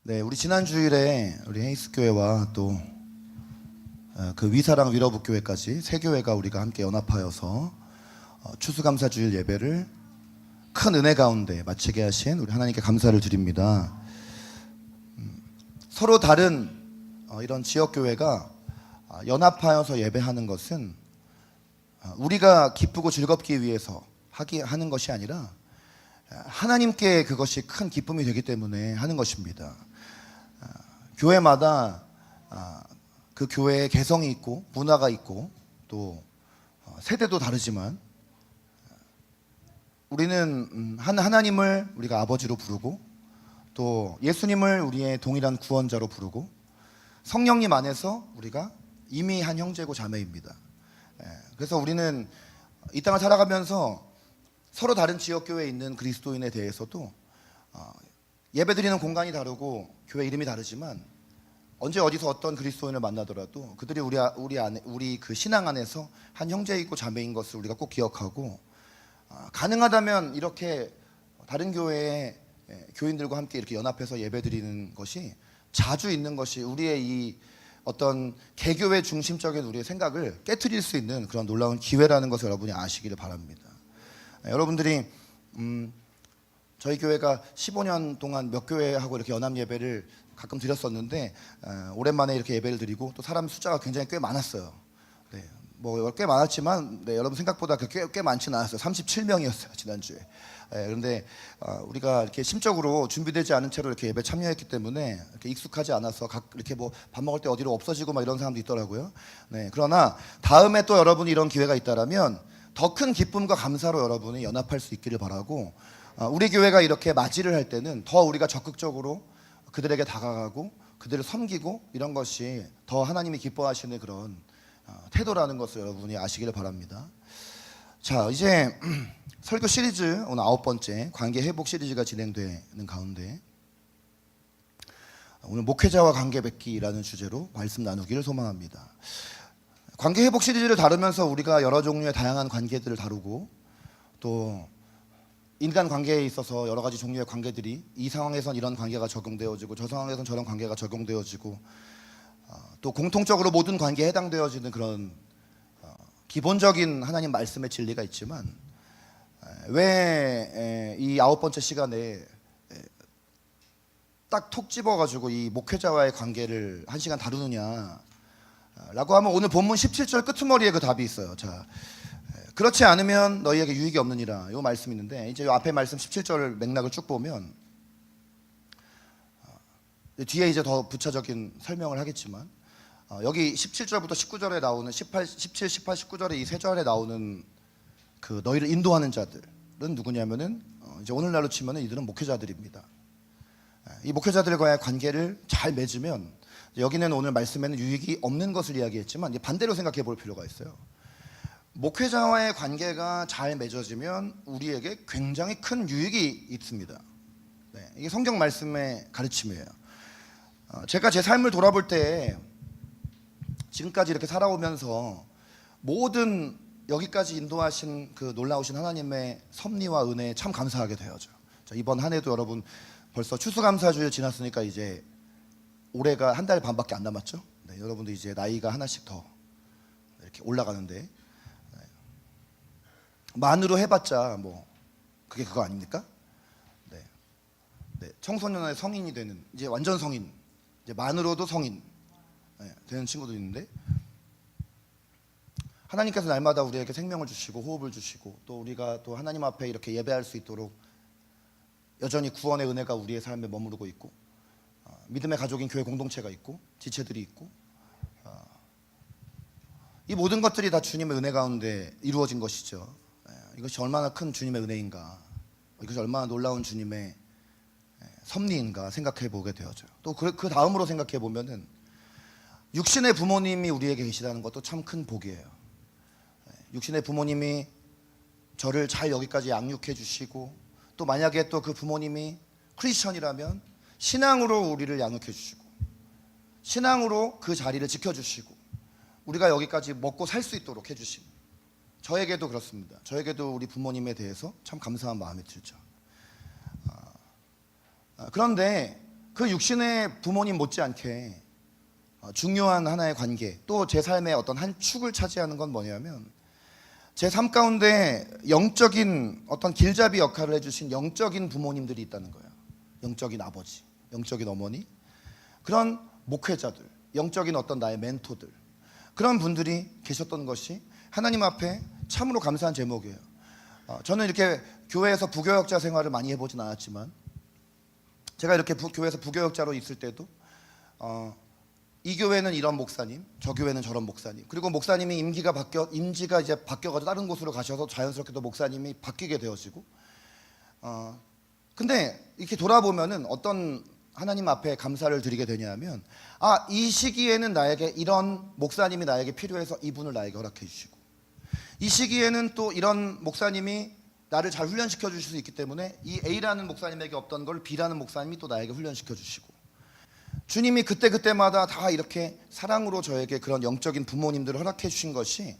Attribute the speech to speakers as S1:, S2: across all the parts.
S1: 네, 우리 지난 주일에 우리 헤이스 교회와 또 그 위사랑 위러브 교회까지 세 교회가 우리가 함께 연합하여서 추수감사주일 예배를 큰 은혜 가운데 마치게 하신 우리 하나님께 감사를 드립니다. 서로 다른 이런 지역 교회가 연합하여서 예배하는 것은 우리가 기쁘고 즐겁기 위해서 하는 것이 아니라 하나님께 그것이 큰 기쁨이 되기 때문에 하는 것입니다. 교회마다 그 교회의 개성이 있고 문화가 있고 또 세대도 다르지만 우리는 하나님을 우리가 아버지로 부르고 또 예수님을 우리의 동일한 구원자로 부르고 성령님 안에서 우리가 이미 한 형제고 자매입니다. 그래서 우리는 이 땅을 살아가면서 서로 다른 지역교회에 있는 그리스도인에 대해서도 예배드리는 공간이 다르고 교회 이름이 다르지만 언제 어디서 어떤 그리스도인을 만나더라도 그들이 우리 그 신앙 안에서 한 형제이고 자매인 것을 우리가 꼭 기억하고 가능하다면 이렇게 다른 교회의 교인들과 함께 이렇게 연합해서 예배드리는 것이 자주 있는 것이 우리의 이 어떤 개교회 중심적인 우리의 생각을 깨트릴 수 있는 그런 놀라운 기회라는 것을 여러분이 아시기를 바랍니다. 여러분들이 저희 교회가 15년 동안 몇 교회하고 이렇게 연합 예배를 가끔 드렸었는데 오랜만에 이렇게 예배를 드리고 또 사람 숫자가 굉장히 꽤 많았어요. 네, 뭐 꽤 많았지만 여러분 생각보다 꽤 많지는 않았어요. 37명이었어요 지난주에. 그런데 우리가 이렇게 심적으로 준비되지 않은 채로 이렇게 예배 참여했기 때문에 이렇게 익숙하지 않아서 이렇게 뭐 밥 먹을 때 어디로 없어지고 막 이런 사람도 있더라고요. 네, 그러나 다음에 또 여러분이 이런 기회가 있다라면 더 큰 기쁨과 감사로 여러분이 연합할 수 있기를 바라고 우리 교회가 이렇게 맞이를 할 때는 더 우리가 적극적으로 그들에게 다가가고 그들을 섬기고 이런 것이 더 하나님이 기뻐하시는 그런 태도라는 것을 여러분이 아시기를 바랍니다. 자, 이제 설교 시리즈 오늘 9번째 관계 회복 시리즈가 진행되는 가운데 오늘 목회자와 관계 맺기라는 주제로 말씀 나누기를 소망합니다. 관계 회복 시리즈를 다루면서 우리가 여러 종류의 다양한 관계들을 다루고 또 인간 관계에 있어서 여러 가지 종류의 관계들이 이 상황에선 이런 관계가 적용되어지고 저 상황에선 저런 관계가 적용되어지고 또 공통적으로 모든 관계에 해당되어지는 그런 기본적인 하나님 말씀의 진리가 있지만 왜 이 9번째 시간에 딱 톡 집어가지고 이 목회자와의 관계를 1시간 다루느냐 라고 하면 오늘 본문 17절 끄트머리에 그 답이 있어요. 자, 그렇지 않으면 너희에게 유익이 없느니라 이 말씀이 있는데 이제 이 앞에 말씀 17절 맥락을 쭉 보면 뒤에 이제 더 부차적인 설명을 하겠지만 여기 17절부터 19절에 나오는 17, 18, 19절에 이 세 절에 나오는 그 너희를 인도하는 자들은 누구냐면은 이제 오늘날로 치면은 이들은 목회자들입니다. 이 목회자들과의 관계를 잘 맺으면 여기는 오늘 말씀에는 유익이 없는 것을 이야기했지만 반대로 생각해 볼 필요가 있어요. 목회자와의 관계가 잘 맺어지면 우리에게 굉장히 큰 유익이 있습니다. 네, 이게 성경 말씀의 가르침이에요. 제가 제 삶을 돌아볼 때 지금까지 이렇게 살아오면서 모든 여기까지 인도하신 그 놀라우신 하나님의 섭리와 은혜에 참 감사하게 되어져. 자, 이번 한 해도 여러분 벌써 추수감사주일 지났으니까 이제 올해가 한 달 반밖에 안 남았죠. 네, 여러분도 이제 나이가 하나씩 더 이렇게 올라가는데 만으로 해봤자 뭐 그게 그거 아닙니까? 네, 네, 청소년의 성인이 되는 이제 완전 성인, 이제 만으로도 성인 되는 친구도 있는데 하나님께서 날마다 우리에게 생명을 주시고 호흡을 주시고 또 우리가 또 하나님 앞에 이렇게 예배할 수 있도록 여전히 구원의 은혜가 우리의 삶에 머무르고 있고 믿음의 가족인 교회 공동체가 있고 지체들이 있고 이 모든 것들이 다 주님의 은혜 가운데 이루어진 것이죠. 이것이 얼마나 큰 주님의 은혜인가, 이것이 얼마나 놀라운 주님의 섭리인가 생각해 보게 되어져요. 또 그 다음으로 생각해 보면은 육신의 부모님이 우리에게 계시다는 것도 참 큰 복이에요. 육신의 부모님이 저를 잘 여기까지 양육해 주시고 또 만약에 또 그 부모님이 크리스천이라면 신앙으로 우리를 양육해 주시고 신앙으로 그 자리를 지켜주시고 우리가 여기까지 먹고 살 수 있도록 해주시고 저에게도 그렇습니다. 저에게도 우리 부모님에 대해서 참 감사한 마음이 들죠. 그런데 그 육신의 부모님 못지않게 중요한 하나의 관계, 또 제 삶의 어떤 한 축을 차지하는 건 뭐냐면 제 삶 가운데 영적인 어떤 길잡이 역할을 해주신 영적인 부모님들이 있다는 거예요. 영적인 아버지, 영적인 어머니, 그런 목회자들, 영적인 어떤 나의 멘토들, 그런 분들이 계셨던 것이 하나님 앞에 참으로 감사한 제목이에요. 저는 이렇게 교회에서 부교역자 생활을 많이 해보진 않았지만 제가 이렇게 교회에서 부교역자로 있을 때도 이 교회는 이런 목사님, 저 교회는 저런 목사님, 그리고 목사님이 임지가 이제 바뀌어가지고 다른 곳으로 가셔서 자연스럽게도 목사님이 바뀌게 되어지고, 근데 이렇게 돌아보면은 어떤 하나님 앞에 감사를 드리게 되냐면, 이 시기에는 나에게 이런 목사님이 나에게 필요해서 이분을 나에게 허락해 주시고, 이 시기에는 또 이런 목사님이 나를 잘 훈련시켜 주실 수 있기 때문에 이 A라는 목사님에게 없던 걸 B라는 목사님이 또 나에게 훈련시켜 주시고, 주님이 그때마다 다 이렇게 사랑으로 저에게 그런 영적인 부모님들을 허락해 주신 것이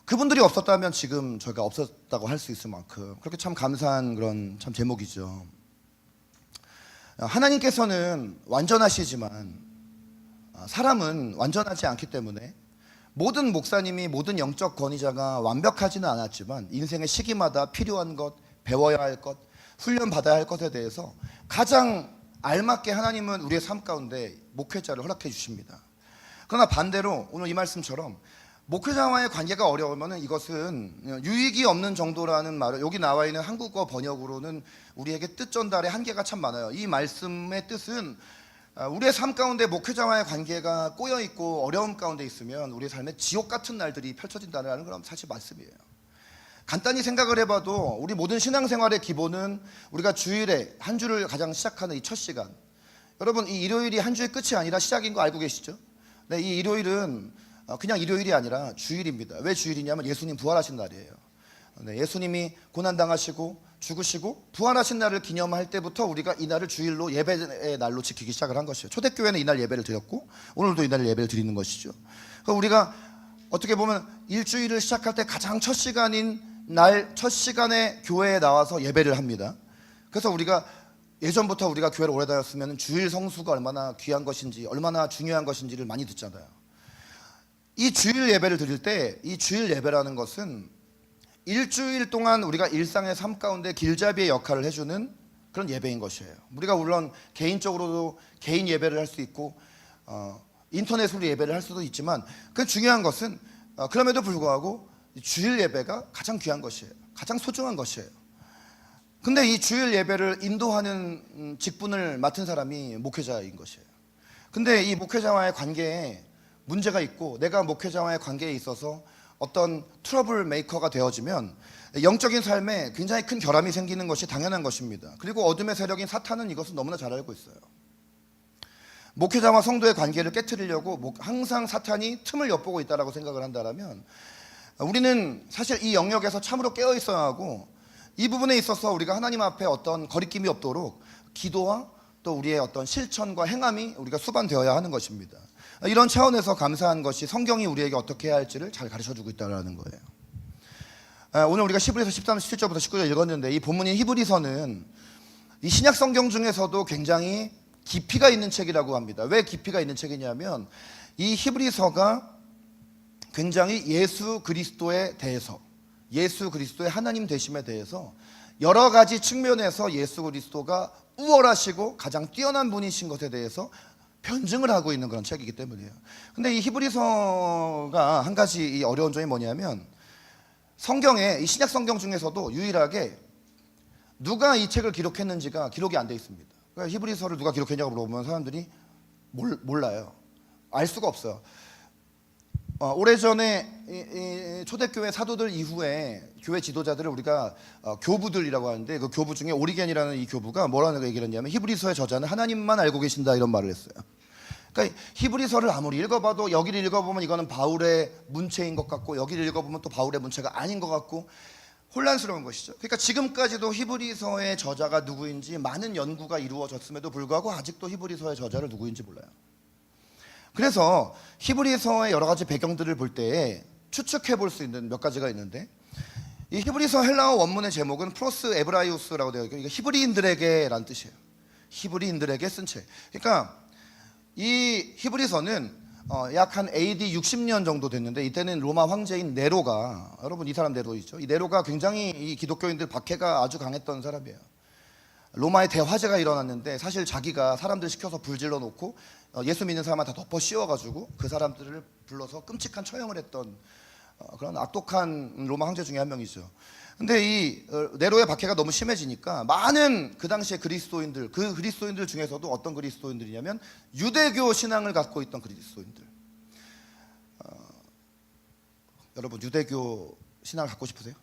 S1: 그분들이 없었다면 지금 저희가 없었다고 할 수 있을 만큼 그렇게 참 감사한 그런 참 제목이죠. 하나님께서는 완전하시지만 사람은 완전하지 않기 때문에 모든 목사님이, 모든 영적 권위자가 완벽하지는 않았지만 인생의 시기마다 필요한 것, 배워야 할 것, 훈련받아야 할 것에 대해서 가장 알맞게 하나님은 우리의 삶 가운데 목회자를 허락해 주십니다. 그러나 반대로 오늘 이 말씀처럼 목회자와의 관계가 어려우면 이것은 유익이 없는 정도라는 말을, 여기 나와 있는 한국어 번역으로는 우리에게 뜻 전달에 한계가 참 많아요. 이 말씀의 뜻은 우리의 삶 가운데 목회자와의 관계가 꼬여있고 어려움 가운데 있으면 우리의 삶에 지옥 같은 날들이 펼쳐진다는 그런 사실 말씀이에요. 간단히 생각을 해봐도 우리 모든 신앙생활의 기본은 우리가 주일에 한 주를 가장 시작하는 이 첫 시간, 여러분 이 일요일이 한 주의 끝이 아니라 시작인 거 알고 계시죠? 네, 이 일요일은 그냥 일요일이 아니라 주일입니다. 왜 주일이냐면 예수님 부활하신 날이에요. 네, 예수님이 고난당하시고 죽으시고 부활하신 날을 기념할 때부터 우리가 이 날을 주일로 예배의 날로 지키기 시작을 한 것이에요. 초대교회는 이날 예배를 드렸고 오늘도 이날 예배를 드리는 것이죠. 그러니까 우리가 어떻게 보면 일주일을 시작할 때 가장 첫 시간인 날 첫 시간에 교회에 나와서 예배를 합니다. 그래서 우리가 예전부터 우리가 교회를 오래 다녔으면 주일 성수가 얼마나 귀한 것인지, 얼마나 중요한 것인지를 많이 듣잖아요. 이 주일 예배를 드릴 때 이 주일 예배라는 것은 일주일 동안 우리가 일상의 삶 가운데 길잡이의 역할을 해주는 그런 예배인 것이에요. 우리가 물론 개인적으로도 개인 예배를 할 수 있고 인터넷으로 예배를 할 수도 있지만 그 중요한 것은 그럼에도 불구하고 주일 예배가 가장 귀한 것이에요. 가장 소중한 것이에요. 근데 이 주일 예배를 인도하는 직분을 맡은 사람이 목회자인 것이에요. 근데 이 목회자와의 관계에 문제가 있고 내가 목회자와의 관계에 있어서 어떤 트러블 메이커가 되어지면 영적인 삶에 굉장히 큰 결함이 생기는 것이 당연한 것입니다. 그리고 어둠의 세력인 사탄은 이것을 너무나 잘 알고 있어요. 목회자와 성도의 관계를 깨트리려고 항상 사탄이 틈을 엿보고 있다고 생각을 한다면 우리는 사실 이 영역에서 참으로 깨어 있어야 하고, 이 부분에 있어서 우리가 하나님 앞에 어떤 거리낌이 없도록 기도와 또 우리의 어떤 실천과 행함이 우리가 수반되어야 하는 것입니다. 이런 차원에서 감사한 것이 성경이 우리에게 어떻게 해야 할지를 잘 가르쳐주고 있다는 거예요. 오늘 우리가 히브리서 13, 17절부터 19절 읽었는데 이 본문인 히브리서는 이 신약 성경 중에서도 굉장히 깊이가 있는 책이라고 합니다. 왜 깊이가 있는 책이냐면 이 히브리서가 굉장히 예수 그리스도에 대해서, 예수 그리스도의 하나님 되심에 대해서 여러 가지 측면에서 예수 그리스도가 우월하시고 가장 뛰어난 분이신 것에 대해서 변증을 하고 있는 그런 책이기 때문이에요. 근데 이 히브리서가 한 가지 이 어려운 점이 뭐냐면 성경에, 이 신약 성경 중에서도 유일하게 누가 이 책을 기록했는지가 기록이 안 돼 있습니다. 그러니까 히브리서를 누가 기록했냐고 물어보면 사람들이 몰라요. 알 수가 없어요. 오래전에 초대교회 사도들 이후에 교회 지도자들을 우리가 교부들이라고 하는데 그 교부 중에 오리겐이라는 이 교부가 뭐라는 얘기를 했냐면 히브리서의 저자는 하나님만 알고 계신다 이런 말을 했어요. 그러니까 히브리서를 아무리 읽어봐도 여기를 읽어보면 이거는 바울의 문체인 것 같고 여기를 읽어보면 또 바울의 문체가 아닌 것 같고 혼란스러운 것이죠. 그러니까 지금까지도 히브리서의 저자가 누구인지 많은 연구가 이루어졌음에도 불구하고 아직도 히브리서의 저자를 누구인지 몰라요. 그래서 히브리서의 여러 가지 배경들을 볼 때 추측해 볼 수 있는 몇 가지가 있는데, 이 히브리서 헬라어 원문의 제목은 프로스 에브라이우스라고 되어 있고 이게 히브리인들에게라는 뜻이에요. 히브리인들에게 쓴 책. 그러니까 이 히브리서는 약 한 AD 60년 정도 됐는데, 이때는 로마 황제인 네로가, 여러분 이 사람 네로이죠. 이 네로가 굉장히 이 기독교인들 박해가 아주 강했던 사람이에요. 로마에 대화재가 일어났는데 사실 자기가 사람들 시켜서 불질러 놓고 예수 믿는 사람한테 덮어 씌워가지고 그 사람들을 불러서 끔찍한 처형을 했던 그런 악독한 로마 황제 중에 한 명이죠. 근데 이 네로의 박해가 너무 심해지니까 많은 그 당시에 그리스도인들, 그 그리스도인들 중에서도 어떤 그리스도인들이냐면 유대교 신앙을 갖고 있던 그리스도인들. 여러분 유대교 신앙을 갖고 싶으세요?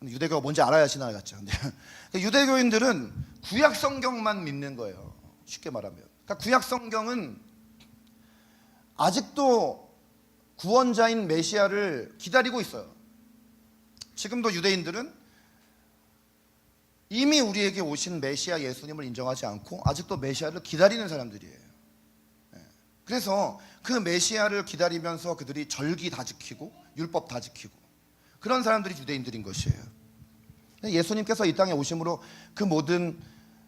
S1: 유대교가 뭔지 알아야 신앙을 갖죠. 근데 유대교인들은 구약 성경만 믿는 거예요. 쉽게 말하면. 그러니까 구약 성경은 아직도 구원자인 메시아를 기다리고 있어요. 지금도 유대인들은 이미 우리에게 오신 메시아 예수님을 인정하지 않고 아직도 메시아를 기다리는 사람들이에요. 그래서 그 메시아를 기다리면서 그들이 절기 다 지키고 율법 다 지키고 그런 사람들이 유대인들인 것이에요. 예수님께서 이 땅에 오심으로 그 모든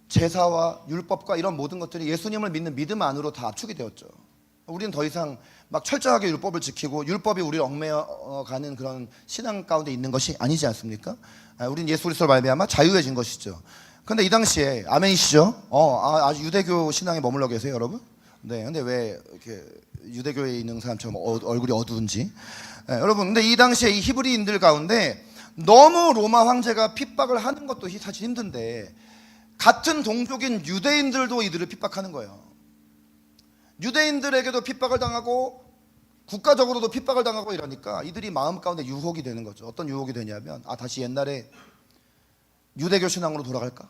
S1: 제사와 율법과 이런 모든 것들이 예수님을 믿는 믿음 안으로 다 압축이 되었죠. 우리는 더 이상 막 철저하게 율법을 지키고 율법이 우리를 얽매어가는 그런 신앙 가운데 있는 것이 아니지 않습니까? 우리는 예수 그리스도로 말미암아 자유해진 것이죠. 그런데 이 당시에 아멘이시죠? 아주 유대교 신앙에 머물러 계세요, 여러분? 네, 근데 왜 이렇게 유대교에 있는 사람처럼 얼굴이 어두운지. 여러분, 근데 이 당시에 이 히브리인들 가운데 너무 로마 황제가 핍박을 하는 것도 사실 힘든데 같은 동족인 유대인들도 이들을 핍박하는 거예요. 유대인들에게도 핍박을 당하고 국가적으로도 핍박을 당하고 이러니까 이들이 마음 가운데 유혹이 되는 거죠. 어떤 유혹이 되냐면 다시 옛날에 유대교 신앙으로 돌아갈까?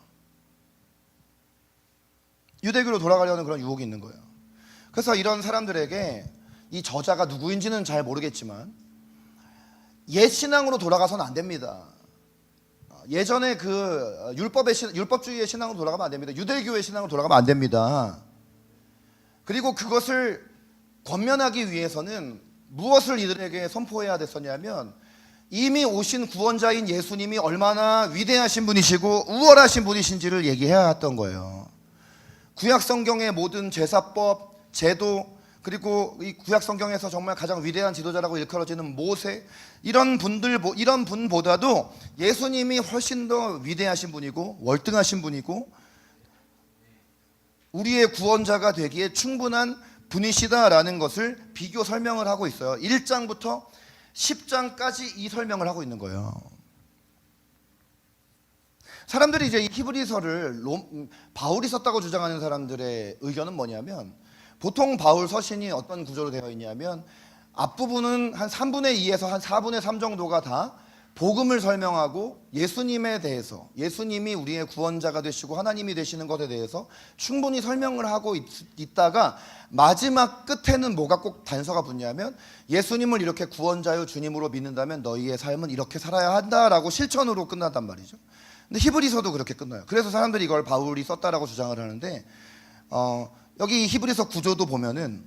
S1: 유대교로 돌아가려는 그런 유혹이 있는 거예요. 그래서 이런 사람들에게 이 저자가 누구인지는 잘 모르겠지만 옛 신앙으로 돌아가서는 안 됩니다. 예전에 그 율법주의의 신앙으로 돌아가면 안 됩니다. 유대교의 신앙으로 돌아가면 안 됩니다. 그리고 그것을 권면하기 위해서는 무엇을 이들에게 선포해야 됐었냐면 이미 오신 구원자인 예수님이 얼마나 위대하신 분이시고 우월하신 분이신지를 얘기해야 했던 거예요. 구약 성경의 모든 제사법, 제도, 그리고 이 구약 성경에서 정말 가장 위대한 지도자라고 일컬어지는 모세, 이런 분보다도 예수님이 훨씬 더 위대하신 분이고 월등하신 분이고 우리의 구원자가 되기에 충분한 분이시다라는 것을 비교 설명을 하고 있어요. 1장부터 10장까지 이 설명을 하고 있는 거예요. 사람들이 이제 이 히브리서를 바울이 썼다고 주장하는 사람들의 의견은 뭐냐면, 보통 바울 서신이 어떤 구조로 되어 있냐면 앞부분은 한 3분의 2에서 한 4분의 3 정도가 다 복음을 설명하고 예수님에 대해서, 예수님이 우리의 구원자가 되시고 하나님이 되시는 것에 대해서 충분히 설명을 하고 있다가 마지막 끝에는 뭐가 꼭 단서가 붙냐면 예수님을 이렇게 구원자요 주님으로 믿는다면 너희의 삶은 이렇게 살아야 한다라고 실천으로 끝난단 말이죠. 근데 히브리서도 그렇게 끝나요. 그래서 사람들이 이걸 바울이 썼다라고 주장을 하는데 여기 히브리서 구조도 보면은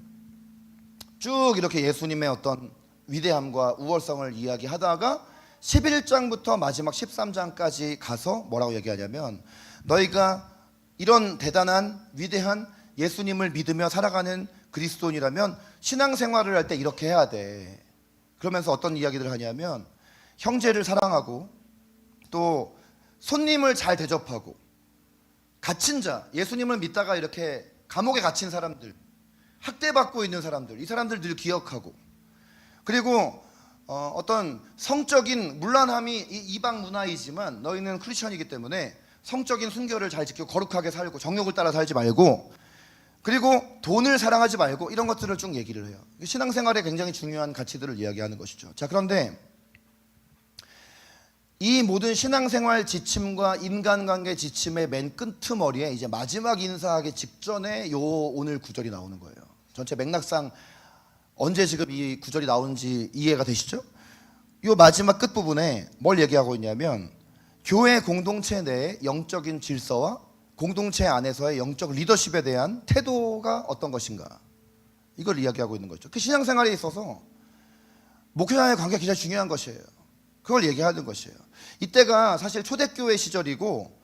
S1: 쭉 이렇게 예수님의 어떤 위대함과 우월성을 이야기하다가 11장부터 마지막 13장까지 가서 뭐라고 얘기하냐면 너희가 이런 대단한 위대한 예수님을 믿으며 살아가는 그리스도인이라면 신앙생활을 할 때 이렇게 해야 돼. 그러면서 어떤 이야기들을 하냐면 형제를 사랑하고 또 손님을 잘 대접하고 갇힌 자, 예수님을 믿다가 이렇게 감옥에 갇힌 사람들, 학대받고 있는 사람들, 이 사람들 늘 기억하고, 그리고 어떤 성적인 문란함이 이방 문화이지만 너희는 크리스천이기 때문에 성적인 순결을 잘 지키고 거룩하게 살고 정욕을 따라 살지 말고, 그리고 돈을 사랑하지 말고, 이런 것들을 쭉 얘기를 해요. 신앙생활에 굉장히 중요한 가치들을 이야기하는 것이죠. 자, 그런데 이 모든 신앙생활 지침과 인간관계 지침의 맨 끄트머리에 이제 마지막 인사하기 직전에 요 오늘 구절이 나오는 거예요. 전체 맥락상 언제 지금 이 구절이 나오는지 이해가 되시죠? 요 마지막 끝부분에 뭘 얘기하고 있냐면 교회 공동체 내의 영적인 질서와 공동체 안에서의 영적 리더십에 대한 태도가 어떤 것인가, 이걸 이야기하고 있는 거죠. 그 신앙생활에 있어서 목회자의 관계가 굉장히 중요한 것이에요. 그걸 얘기하는 것이에요. 이때가 사실 초대교회 시절이고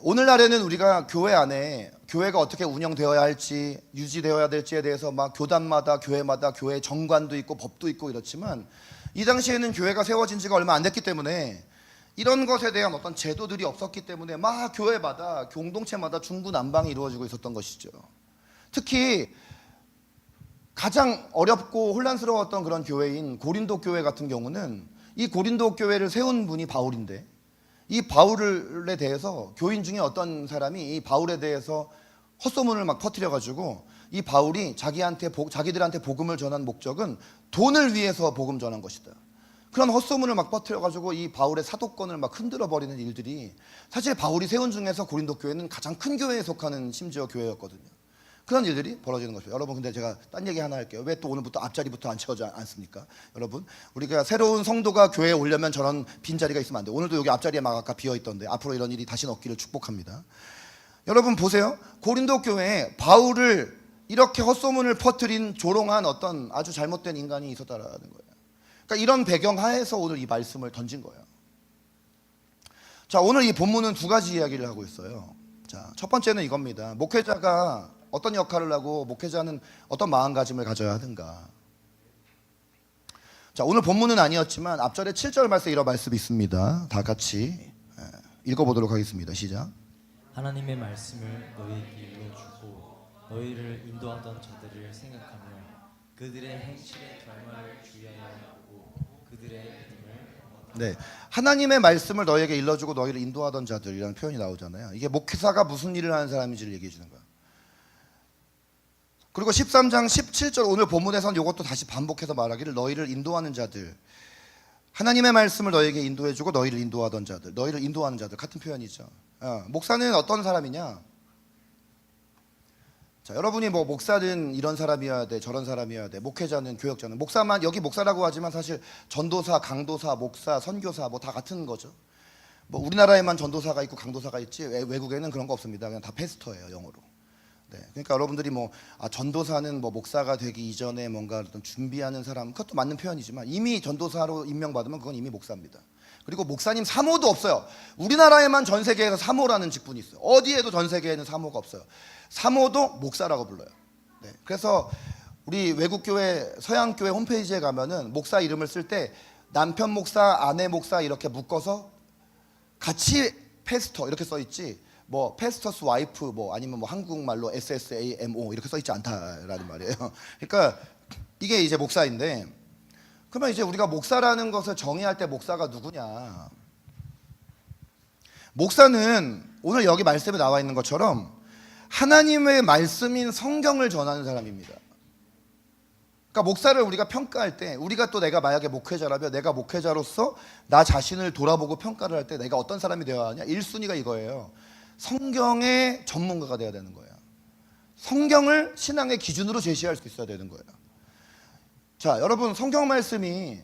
S1: 오늘날에는 우리가 교회 안에 교회가 어떻게 운영되어야 할지, 유지되어야 될지에 대해서 막 교단마다 교회마다 교회 정관도 있고 법도 있고 이렇지만, 이 당시에는 교회가 세워진 지가 얼마 안 됐기 때문에 이런 것에 대한 어떤 제도들이 없었기 때문에 막 교회마다 공동체마다 중구난방이 이루어지고 있었던 것이죠. 특히 가장 어렵고 혼란스러웠던 그런 교회인 고린도 교회 같은 경우는, 이 고린도 교회를 세운 분이 바울인데, 이 바울에 대해서 교인 중에 어떤 사람이 이 바울에 대해서 헛소문을 막 퍼뜨려 가지고, 이 바울이 자기들한테 복음을 전한 목적은 돈을 위해서 복음 전한 것이다, 그런 헛소문을 막 퍼뜨려 가지고 이 바울의 사도권을 막 흔들어 버리는 일들이, 사실 바울이 세운 중에서 고린도 교회는 가장 큰 교회에 속하는 심지어 교회였거든요. 그런 일들이 벌어지는 것이죠. 여러분, 근데 제가 딴 얘기 하나 할게요. 왜 또 오늘부터 앞자리부터 안 채워지 않습니까? 여러분, 우리가 새로운 성도가 교회에 오려면 저런 빈자리가 있으면 안 돼요. 오늘도 여기 앞자리에 막 아까 비어있던데 앞으로 이런 일이 다시는 없기를 축복합니다. 여러분 보세요. 고린도 교회에 바울을 이렇게 헛소문을 퍼뜨린 조롱한 어떤 아주 잘못된 인간이 있었다라는 거예요. 그러니까 이런 배경 하에서 오늘 이 말씀을 던진 거예요. 자, 오늘 이 본문은 두 가지 이야기를 하고 있어요. 자, 첫 번째는 이겁니다. 목회자가 어떤 역할을 하고 목회자는 어떤 마음가짐을 가져야 하는가. 자, 오늘 본문은 아니었지만 앞절에 7절 말씀에 이런 말씀이 있습니다. 다 같이 읽어보도록 하겠습니다. 시작.
S2: 하나님의 말씀을 너희에게 일러주고 너희를 인도하던 자들을 생각하며 그들의 행실의 결말을 주의하여 보고 그들의 믿음을.
S1: 네, 하나님의 말씀을 너희에게 일러주고 너희를 인도하던 자들이라는 표현이 나오잖아요. 이게 목회자가 무슨 일을 하는 사람인지를 얘기해 주는 거예요. 그리고 13장 17절 오늘 본문에서는 이것도 다시 반복해서 말하기를, 너희를 인도하는 자들, 하나님의 말씀을 너희에게 인도해주고 너희를 인도하던 자들, 너희를 인도하는 자들, 같은 표현이죠. 목사는 어떤 사람이냐? 자, 여러분이 뭐 목사는 이런 사람이어야 돼, 저런 사람이어야 돼, 목회자는, 교역자는, 목사만 여기 목사라고 하지만 사실 전도사, 강도사, 목사, 선교사 뭐 다 같은 거죠. 뭐 우리나라에만 전도사가 있고 강도사가 있지 외국에는 그런 거 없습니다. 그냥 다 패스터예요, 영어로. 네, 그러니까 여러분들이 뭐 전도사는 뭐 목사가 되기 이전에 뭔가 어떤 준비하는 사람, 그것도 맞는 표현이지만 이미 전도사로 임명받으면 그건 이미 목사입니다. 그리고 목사님 사모도 없어요. 우리나라에만 전 세계에서 사모라는 직분이 있어요. 어디에도 전 세계에는 사모가 없어요. 사모도 목사라고 불러요. 네, 그래서 우리 외국 교회, 서양 교회 홈페이지에 가면은 목사 이름을 쓸 때 남편 목사, 아내 목사 이렇게 묶어서 같이 패스터 이렇게 써 있지, 뭐 패스터스 와이프 뭐 아니면 뭐 한국말로 SSAMO 이렇게 써 있지 않다라는 말이에요. 그러니까 이게 이제 목사인데, 그러면 이제 우리가 목사라는 것을 정의할 때 목사가 누구냐? 목사는 오늘 여기 말씀에 나와 있는 것처럼 하나님의 말씀인 성경을 전하는 사람입니다. 그러니까 목사를 우리가 평가할 때, 우리가 또 내가 만약에 목회자라면 내가 목회자로서 나 자신을 돌아보고 평가를 할 때 내가 어떤 사람이 되어야 하냐? 1순위가 이거예요. 성경의 전문가가 되어야 되는 거예요. 성경을 신앙의 기준으로 제시할 수 있어야 되는 거예요. 자, 여러분, 성경 말씀이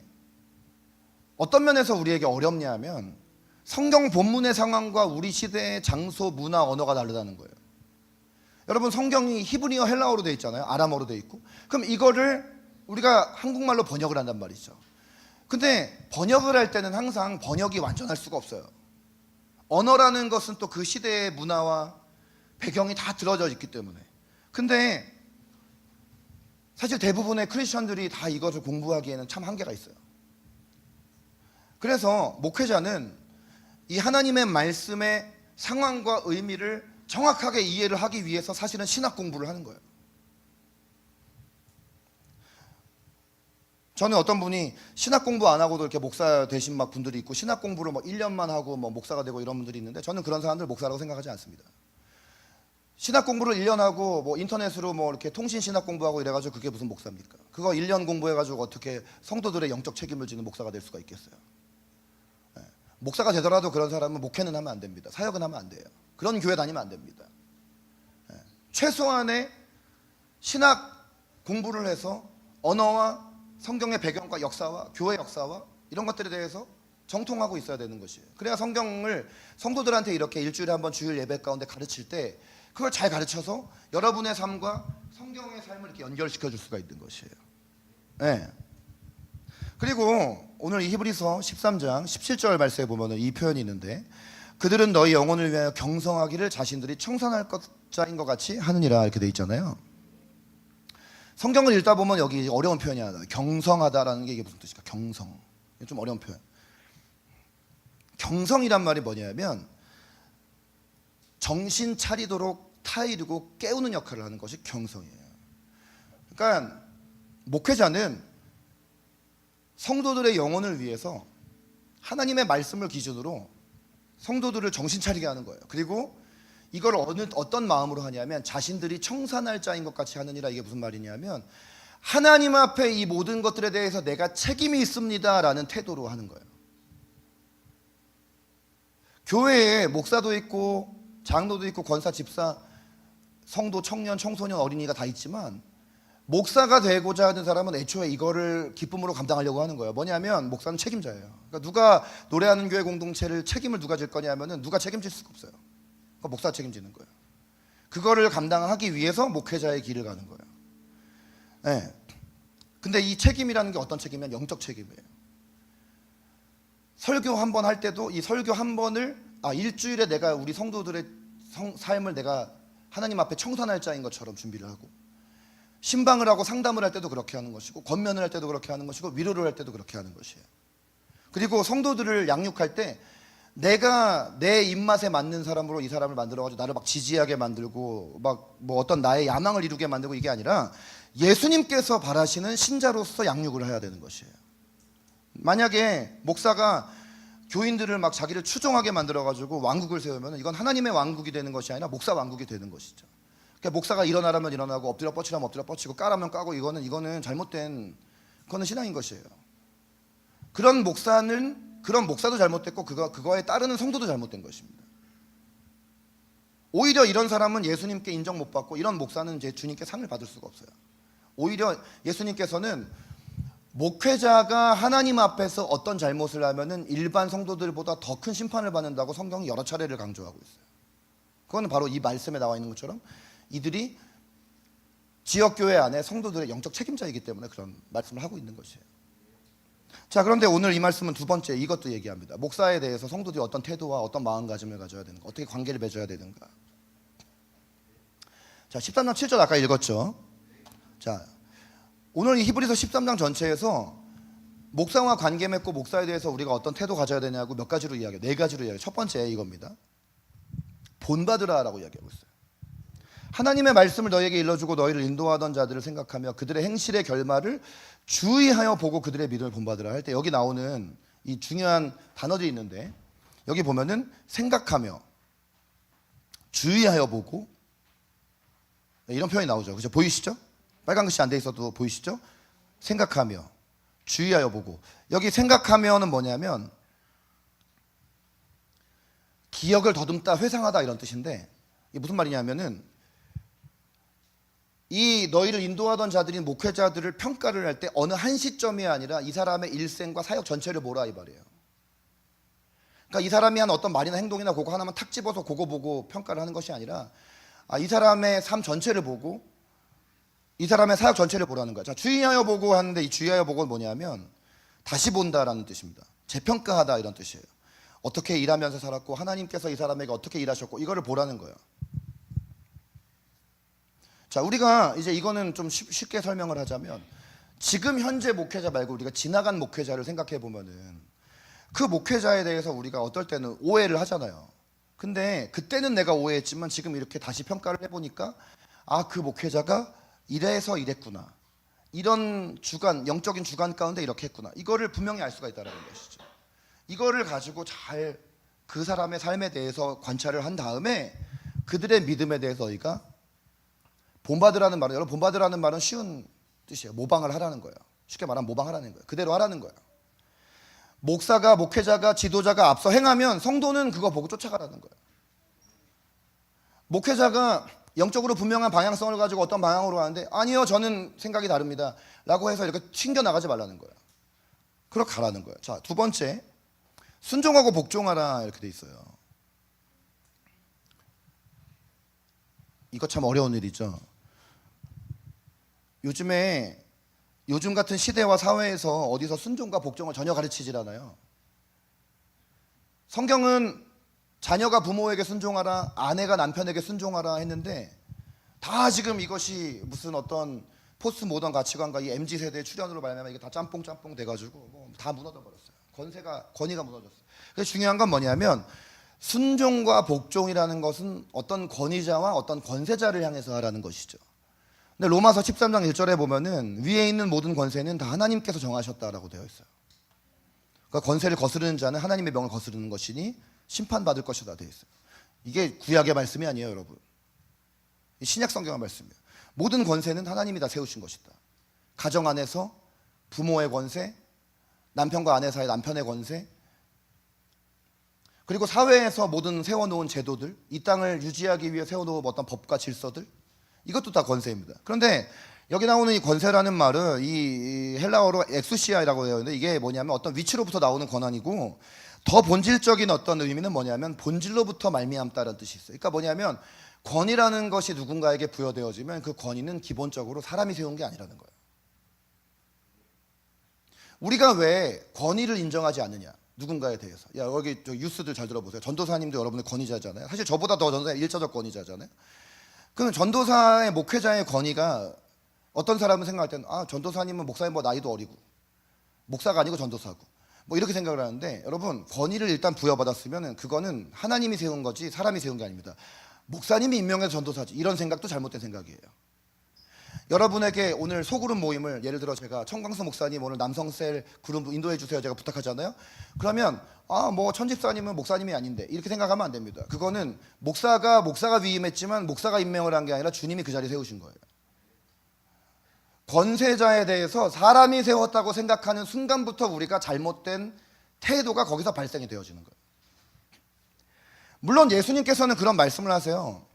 S1: 어떤 면에서 우리에게 어렵냐 하면 성경 본문의 상황과 우리 시대의 장소, 문화, 언어가 다르다는 거예요. 여러분, 성경이 히브리어, 헬라어로 되어 있잖아요. 아람어로 되어 있고. 그럼 이거를 우리가 한국말로 번역을 한단 말이죠. 근데 번역을 할 때는 항상 번역이 완전할 수가 없어요. 언어라는 것은 또 그 시대의 문화와 배경이 다 들어져 있기 때문에. 근데 사실 대부분의 크리스천들이 다 이것을 공부하기에는 참 한계가 있어요. 그래서 목회자는 이 하나님의 말씀의 상황과 의미를 정확하게 이해를 하기 위해서 사실은 신학 공부를 하는 거예요. 저는 어떤 분이 신학 공부 안 하고도 이렇게 목사 되신 막 분들이 있고, 신학 공부를 뭐 1년만 하고 뭐 목사가 되고 이런 분들이 있는데, 저는 그런 사람들 목사라고 생각하지 않습니다. 신학 공부를 1년 하고 뭐 인터넷으로 뭐 이렇게 통신 신학 공부하고 이래가지고 그게 무슨 목사입니까? 그거 1년 공부해가지고 어떻게 성도들의 영적 책임을 지는 목사가 될 수가 있겠어요? 네. 목사가 되더라도 그런 사람은 목회는 하면 안 됩니다. 사역은 하면 안 돼요. 그런 교회 다니면 안 됩니다. 네. 최소한의 신학 공부를 해서 언어와 성경의 배경과 역사와 교회 역사와 이런 것들에 대해서 정통하고 있어야 되는 것이에요. 그래야 성경을 성도들한테 이렇게 일주일에 한 번 주일 예배 가운데 가르칠 때 그걸 잘 가르쳐서 여러분의 삶과 성경의 삶을 이렇게 연결시켜 줄 수가 있는 것이에요. 네. 그리고 오늘 이 히브리서 13장 17절 말씀에 보면 이 표현이 있는데, 그들은 너희 영혼을 위하여 경성하기를 자신들이 청산할 자인 것 같이 하느니라 이렇게 돼 있잖아요. 성경을 읽다 보면 여기 어려운 표현이 하나, 경성하다라는 게 이게 무슨 뜻일까? 경성. 이게 좀 어려운 표현. 경성이란 말이 뭐냐면 정신 차리도록 타이르고 깨우는 역할을 하는 것이 경성이에요. 그러니까 목회자는 성도들의 영혼을 위해서 하나님의 말씀을 기준으로 성도들을 정신 차리게 하는 거예요. 그리고 이걸 어떤 마음으로 하냐면 자신들이 청산할 자인 것 같이 하느니라. 이게 무슨 말이냐면 하나님 앞에 이 모든 것들에 대해서 내가 책임이 있습니다라는 태도로 하는 거예요. 교회에 목사도 있고 장로도 있고 권사, 집사, 성도, 청년, 청소년, 어린이가 다 있지만 목사가 되고자 하는 사람은 애초에 이거를 기쁨으로 감당하려고 하는 거예요. 뭐냐면 목사는 책임자예요. 그러니까 누가 노래하는 교회 공동체를 책임을 누가 질 거냐면은 누가 책임질 수가 없어요. 그러니까 목사가 책임지는 거예요. 그거를 감당하기 위해서 목회자의 길을 가는 거예요. 네. 근데 이 책임이라는 게 어떤 책임이면 영적 책임이에요. 설교 한 번 할 때도 이 설교 한 번을 일주일에 내가 우리 성도들의 삶을 내가 하나님 앞에 청산할 자인 것처럼 준비를 하고, 신방을 하고 상담을 할 때도 그렇게 하는 것이고, 권면을 할 때도 그렇게 하는 것이고, 위로를 할 때도 그렇게 하는 것이에요. 그리고 성도들을 양육할 때 내가 내 입맛에 맞는 사람으로 이 사람을 만들어가지고 나를 막 지지하게 만들고 막 뭐 어떤 나의 야망을 이루게 만들고 이게 아니라 예수님께서 바라시는 신자로서 양육을 해야 되는 것이에요. 만약에 목사가 교인들을 막 자기를 추종하게 만들어가지고 왕국을 세우면 이건 하나님의 왕국이 되는 것이 아니라 목사 왕국이 되는 것이죠. 그러니까 목사가 일어나라면 일어나고 엎드려 뻗치라면 엎드려 뻗치고 까라면 까고 이거는 잘못된 그거는 신앙인 것이에요. 그런 목사도 잘못됐고 그거에 따르는 성도도 잘못된 것입니다. 오히려 이런 사람은 예수님께 인정 못 받고 이런 목사는 이제 주님께 상을 받을 수가 없어요. 오히려 예수님께서는 목회자가 하나님 앞에서 어떤 잘못을 하면은 일반 성도들보다 더 큰 심판을 받는다고 성경이 여러 차례를 강조하고 있어요. 그거는 바로 이 말씀에 나와 있는 것처럼 이들이 지역교회 안에 성도들의 영적 책임자이기 때문에 그런 말씀을 하고 있는 것이에요. 자, 그런데 오늘 이 말씀은 두 번째 이것도 얘기합니다. 목사에 대해서 성도들이 어떤 태도와 어떤 마음가짐을 가져야 되는가, 어떻게 관계를 맺어야 되는가. 자, 13장 7절 아까 읽었죠. 자, 오늘 이 히브리서 13장 전체에서 목사와 관계 맺고 목사에 대해서 우리가 어떤 태도 가져야 되냐고 몇 가지로 이야기해요. 네 가지로 이야기해요. 첫 번째 이겁니다. 본받으라라고 이야기하고 있어요. 하나님의 말씀을 너희에게 일러주고 너희를 인도하던 자들을 생각하며 그들의 행실의 결말을 주의하여 보고 그들의 믿음을 본받으라 할 때 여기 나오는 이 중요한 단어들이 있는데, 여기 보면은 생각하며, 주의하여 보고, 이런 표현이 나오죠. 그죠? 보이시죠? 빨간 글씨 안 돼 있어도 보이시죠? 생각하며, 주의하여 보고. 여기 생각하며는 뭐냐면 기억을 더듬다, 회상하다 이런 뜻인데, 이게 무슨 말이냐면은 이 너희를 인도하던 자들인 목회자들을 평가를 할 때 어느 한 시점이 아니라 이 사람의 일생과 사역 전체를 보라 이 말이에요. 그러니까 이 사람이 한 어떤 말이나 행동이나 그거 하나만 탁 집어서 그거 보고 평가를 하는 것이 아니라 이 사람의 삶 전체를 보고 이 사람의 사역 전체를 보라는 거예요. 자, 주의하여 보고 하는데 이 주의하여 보고는 뭐냐면 다시 본다라는 뜻입니다. 재평가하다 이런 뜻이에요. 어떻게 일하면서 살았고 하나님께서 이 사람에게 어떻게 일하셨고 이거를 보라는 거예요. 자, 우리가 이제 이거는 좀 쉽게 설명을 하자면 지금 현재 목회자 말고 우리가 지나간 목회자를 생각해 보면은 그 목회자에 대해서 우리가 어떨 때는 오해를 하잖아요. 근데 그때는 내가 오해했지만 지금 이렇게 다시 평가를 해보니까 그 목회자가 이래서 이랬구나, 이런 주관, 영적인 주관 가운데 이렇게 했구나, 이거를 분명히 알 수가 있다는 것이죠. 이거를 가지고 잘 그 사람의 삶에 대해서 관찰을 한 다음에 그들의 믿음에 대해서 너희가 본받으라는 말은, 여러분 본받으라는 말은 쉬운 뜻이에요. 모방을 하라는 거예요. 쉽게 말하면 모방하라는 거예요. 그대로 하라는 거예요. 목사가, 목회자가, 지도자가 앞서 행하면 성도는 그거 보고 쫓아가라는 거예요. 목회자가 영적으로 분명한 방향성을 가지고 어떤 방향으로 하는데 아니요 저는 생각이 다릅니다 라고 해서 이렇게 튕겨나가지 말라는 거예요. 그렇게 가라는 거예요. 자, 두 번째, 순종하고 복종하라 이렇게 돼 있어요. 이거 참 어려운 일이죠. 요즘 같은 시대와 사회에서 어디서 순종과 복종을 전혀 가르치질 않아요. 성경은 자녀가 부모에게 순종하라, 아내가 남편에게 순종하라 했는데 다 지금 이것이 무슨 어떤 포스트 모던 가치관과 이 MZ 세대의 출현으로 말하면 이게 다 짬뽕 돼가지고 뭐 다 무너져 버렸어요. 권위가 무너졌어요. 그래서 중요한 건 뭐냐면 순종과 복종이라는 것은 어떤 권위자와 어떤 권세자를 향해서 하라는 것이죠. 근데 로마서 13장 1절에 보면은 위에 있는 모든 권세는 다 하나님께서 정하셨다라고 되어 있어요. 그러니까 권세를 거스르는 자는 하나님의 명을 거스르는 것이니 심판받을 것이다 되어 있어요. 이게 구약의 말씀이 아니에요, 여러분. 신약 성경의 말씀이에요. 모든 권세는 하나님이 다 세우신 것이다. 가정 안에서 부모의 권세, 남편과 아내 사이 남편의 권세, 그리고 사회에서 모든 세워놓은 제도들, 이 땅을 유지하기 위해 세워놓은 어떤 법과 질서들, 이것도 다 권세입니다. 그런데 여기 나오는 이 권세라는 말은 이 헬라어로 엑수시아라고 되어 있는데 이게 뭐냐면 어떤 위치로부터 나오는 권한이고 더 본질적인 어떤 의미는 뭐냐면 본질로부터 말미암다라는 뜻이 있어요. 그러니까 뭐냐면 권위라는 것이 누군가에게 부여되어지면 그 권위는 기본적으로 사람이 세운 게 아니라는 거예요. 우리가 왜 권위를 인정하지 않느냐? 누군가에 대해서. 야, 여기 저 유스들 잘 들어보세요. 전도사님도 여러분의 권위자잖아요. 사실 저보다 더 전도사 일차적 권위자잖아요. 그럼 전도사의 목회자의 권위가 어떤 사람은 생각할 때는 전도사님은 목사님보다 나이도 어리고 목사가 아니고 전도사고 뭐 이렇게 생각을 하는데 여러분 권위를 일단 부여받았으면 그거는 하나님이 세운 거지 사람이 세운 게 아닙니다. 목사님이 임명해서 전도사지 이런 생각도 잘못된 생각이에요. 여러분에게 오늘 소그룹 모임을 예를 들어 제가 청광수 목사님 오늘 남성셀 그룹 인도해 주세요 제가 부탁하잖아요. 그러면 뭐 천집사님은 목사님이 아닌데 이렇게 생각하면 안 됩니다. 그거는 목사가 위임했지만 목사가 임명을 한 게 아니라 주님이 그 자리에 세우신 거예요. 권세자에 대해서 사람이 세웠다고 생각하는 순간부터 우리가 잘못된 태도가 거기서 발생이 되어지는 거예요. 물론 예수님께서는 그런 말씀을 하세요.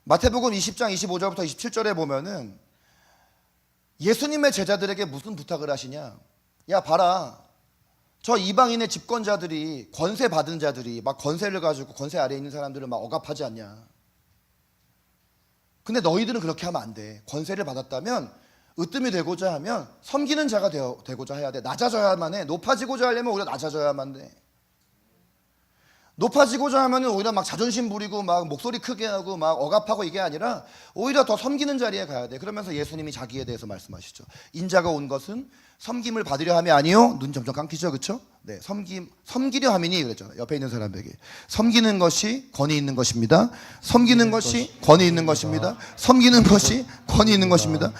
S1: 마태복음 20장 25절부터 27절에 보면은 예수님의 제자들에게 무슨 부탁을 하시냐? 야 봐라, 저 이방인의 집권자들이 권세 받은 자들이 막 권세를 가지고 권세 아래에 있는 사람들을 막 억압하지 않냐? 근데 너희들은 그렇게 하면 안 돼. 권세를 받았다면 으뜸이 되고자 하면 섬기는 자가 되고자 해야 돼. 낮아져야만 해. 높아지고자 하려면 오히려 낮아져야만 돼. 높아지고자 하면 오히려 막 자존심 부리고 막 목소리 크게 하고 막 억압하고 이게 아니라 오히려 더 섬기는 자리에 가야 돼. 그러면서 예수님이 자기에 대해서 말씀하시죠. 인자가 온 것은 섬김을 받으려 함이 아니요. 눈 점점 감기죠, 그렇죠? 네, 섬기려 함이니 그랬잖아요. 옆에 있는 사람에게 섬기는 것이 권위 있는 것입니다. 섬기는 것이 권위 있는 것입니다. 섬기는 것이 권위 있는 것입니다.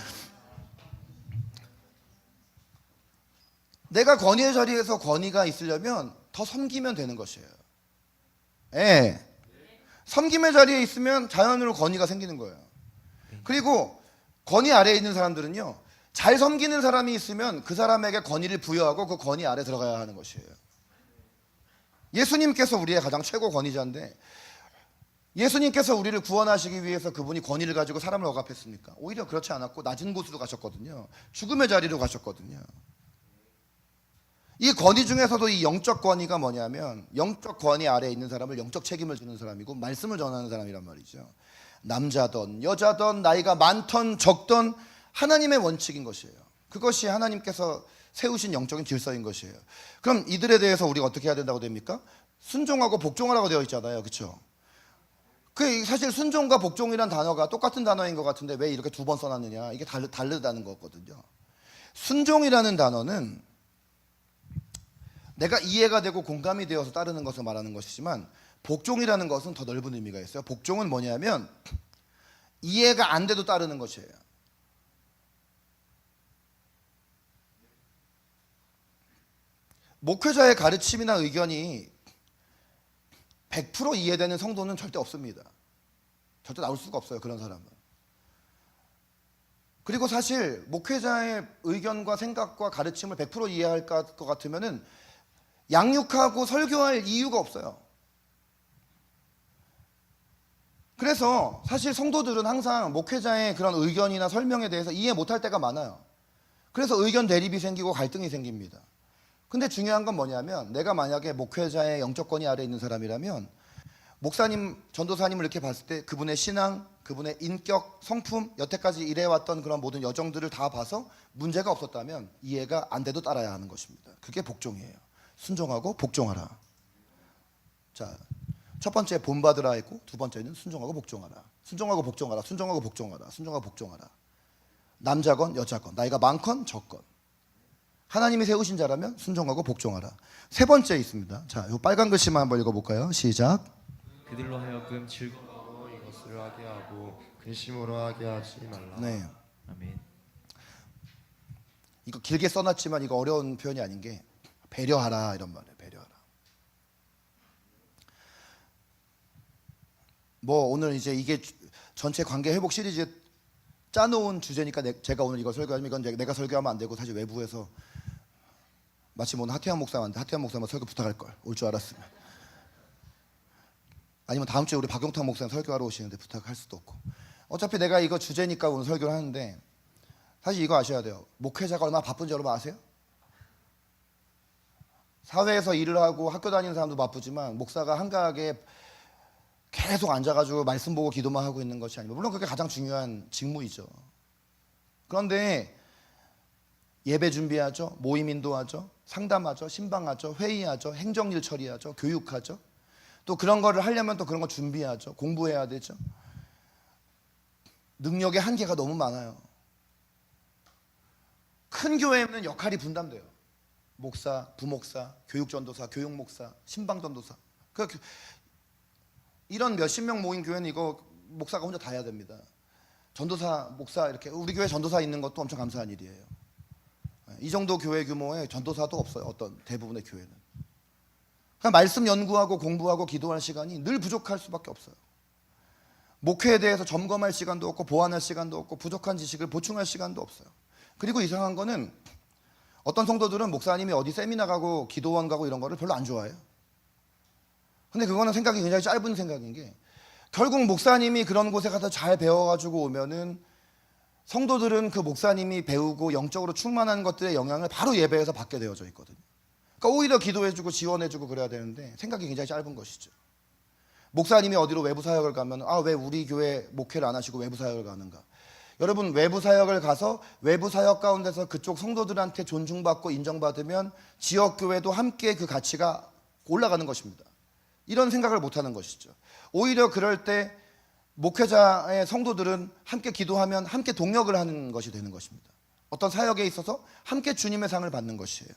S1: 내가 권위의 자리에서 권위가 있으려면 더 섬기면 되는 것이에요. 예. 섬김의 자리에 있으면 자연으로 권위가 생기는 거예요. 그리고 권위 아래에 있는 사람들은요, 잘 섬기는 사람이 있으면 그 사람에게 권위를 부여하고 그 권위 아래 들어가야 하는 것이에요. 예수님께서 우리의 가장 최고 권위자인데 예수님께서 우리를 구원하시기 위해서 그분이 권위를 가지고 사람을 억압했습니까? 오히려 그렇지 않았고 낮은 곳으로 가셨거든요. 죽음의 자리로 가셨거든요. 이 권위 중에서도 이 영적 권위가 뭐냐면 영적 권위 아래에 있는 사람을 영적 책임을 주는 사람이고 말씀을 전하는 사람이란 말이죠. 남자든 여자든 나이가 많던 적던 하나님의 원칙인 것이에요. 그것이 하나님께서 세우신 영적인 질서인 것이에요. 그럼 이들에 대해서 우리가 어떻게 해야 된다고 됩니까? 순종하고 복종하라고 되어 있잖아요. 그렇죠? 그 사실 순종과 복종이란 단어가 똑같은 단어인 것 같은데 왜 이렇게 두 번 써놨느냐? 이게 다르다는 거거든요. 순종이라는 단어는 내가 이해가 되고 공감이 되어서 따르는 것을 말하는 것이지만 복종이라는 것은 더 넓은 의미가 있어요. 복종은 뭐냐면 이해가 안 돼도 따르는 것이에요. 목회자의 가르침이나 의견이 100% 이해되는 성도는 절대 없습니다. 절대 나올 수가 없어요. 그런 사람은. 그리고 사실 목회자의 의견과 생각과 가르침을 100% 이해할 것 같으면은 양육하고 설교할 이유가 없어요. 그래서 사실 성도들은 항상 목회자의 그런 의견이나 설명에 대해서 이해 못할 때가 많아요. 그래서 의견 대립이 생기고 갈등이 생깁니다. 근데 중요한 건 뭐냐면 내가 만약에 목회자의 영적 권위 아래에 있는 사람이라면 목사님, 전도사님을 이렇게 봤을 때 그분의 신앙, 그분의 인격, 성품, 여태까지 일해왔던 그런 모든 여정들을 다 봐서 문제가 없었다면 이해가 안 돼도 따라야 하는 것입니다. 그게 복종이에요. 순종하고 복종하라. 자, 첫 번째 본받으라 했고 두 번째는 순종하고 복종하라. 순종하고 복종하라. 순종하고 복종하라. 순종하고 복종하라. 남자건 여자건 나이가 많건 적건 하나님이 세우신 자라면 순종하고 복종하라. 세 번째 있습니다. 자, 요 빨간 글씨만 한번 읽어볼까요? 시작.
S2: 그들로 하여금 즐거워
S3: 이것을 하게 하고 근심으로 하게 하지 말라.
S1: 네,
S2: 아멘.
S1: 이거 길게 써놨지만 이거 어려운 표현이 아닌 게 배려하라 이런 말이에요. 배려하라. 뭐 오늘 이제 이게 전체 관계 회복 시리즈 짜놓은 주제니까 제가 오늘 이걸 설교하면 이건 내가 설교하면 안 되고 사실 외부에서 마치 오늘 하태현 목사한테 하태현 목사만 설교 부탁할 걸 올 줄 알았으면 아니면 다음 주에 우리 박용탁 목사님 설교하러 오시는데 부탁할 수도 없고 어차피 내가 이거 주제니까 오늘 설교를 하는데 사실 이거 아셔야 돼요. 목회자가 얼마나 바쁜지 여러분 아세요? 사회에서 일을 하고 학교 다니는 사람도 바쁘지만 목사가 한가하게 계속 앉아가지고 말씀 보고 기도만 하고 있는 것이 아니고 물론 그게 가장 중요한 직무이죠. 그런데 예배 준비하죠, 모임 인도하죠, 상담하죠, 신방하죠, 회의하죠, 행정일 처리하죠, 교육하죠. 또 그런 거를 하려면 또 그런 거 준비하죠, 공부해야 되죠. 능력의 한계가 너무 많아요. 큰 교회는 역할이 분담돼요. 목사, 부목사, 교육전도사, 교육목사, 신방전도사. 이런 몇십 명 모인 교회는 이거 목사가 혼자 다 해야 됩니다. 전도사, 목사 이렇게 우리 교회 전도사 있는 것도 엄청 감사한 일이에요. 이 정도 교회 규모의 전도사도 없어요. 어떤 대부분의 교회는. 그냥 말씀 연구하고 공부하고 기도할 시간이 늘 부족할 수밖에 없어요. 목회에 대해서 점검할 시간도 없고 보완할 시간도 없고 부족한 지식을 보충할 시간도 없어요. 그리고 이상한 거는 어떤 성도들은 목사님이 어디 세미나 가고 기도원 가고 이런 거를 별로 안 좋아해요. 근데 그거는 생각이 굉장히 짧은 생각인 게 결국 목사님이 그런 곳에 가서 잘 배워가지고 오면은 성도들은 그 목사님이 배우고 영적으로 충만한 것들의 영향을 바로 예배에서 받게 되어져 있거든요. 그러니까 오히려 기도해주고 지원해주고 그래야 되는데 생각이 굉장히 짧은 것이죠. 목사님이 어디로 외부 사역을 가면 왜 우리 교회 목회를 안 하시고 외부 사역을 가는가? 여러분 외부 사역을 가서 외부 사역 가운데서 그쪽 성도들한테 존중받고 인정받으면 지역 교회도 함께 그 가치가 올라가는 것입니다. 이런 생각을 못하는 것이죠. 오히려 그럴 때 목회자의 성도들은 함께 기도하면 함께 동력을 하는 것이 되는 것입니다. 어떤 사역에 있어서 함께 주님의 상을 받는 것이에요.